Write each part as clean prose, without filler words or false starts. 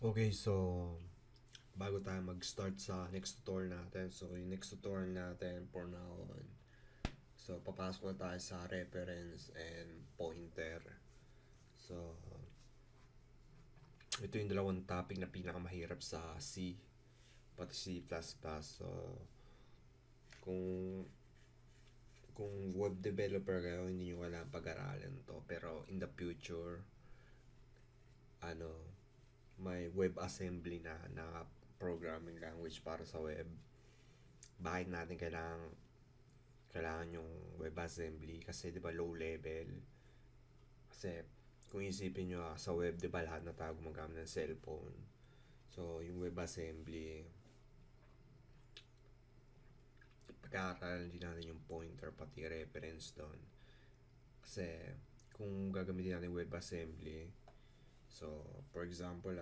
Okay, so bago tayo mag-start sa next tutorial natin. So, yung next tutorial natin for now on. So, papasok na tayo sa reference and pointer. So, ito yung dalawang topic na pinakamahirap sa C, pati C++. So, kung kung web developer kayo, hindi nyo kailangan pag-aralan to. Pero in the future, ano, may web assembly na programming language para sa web. Bakit natin kailangan yung web assembly? Kasi 'di ba low level? Kasi kung isipin nyo sa web, 'di ba lahat na tayo gumagamit ng cellphone? So, yung web assembly, pag-aaralan din natin yung pointer pati reference doon. Kasi kung gagamitin natin web assembly, so for example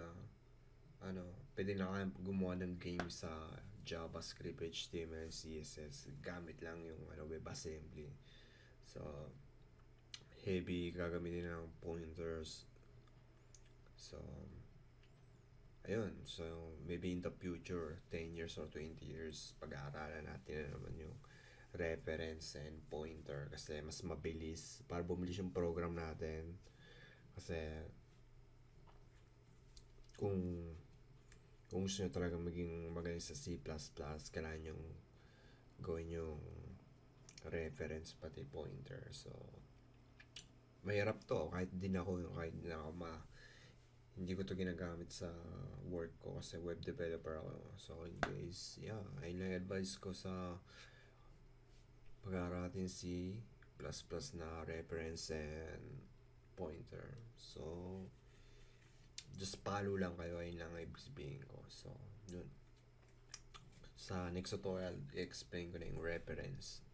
pwede na kayong gumawa ng game sa JavaScript, HTML, CSS gamit lang yung web assembly. So heavy gagamitin ng pointers. So ayun, so maybe in the future 10 years or 20 years pag-aaralan natin na naman yung reference and pointer kasi mas mabilis para bumilis yung program natin. Kasi kung gusto nyo talaga maging magaling sa C++, kailangan yung gawin yung reference pati pointer. So mahirap to kahit din ako hindi ko to ginagamit sa work ko kasi web developer ako. So guys, yeah, ayun lang advice ko sa pag-aaral natin C++ na reference and pointer. So just follow lang kayo, ayun lang ibig sabihin ko. So yun, sa next tutorial i-explain ko na yung reference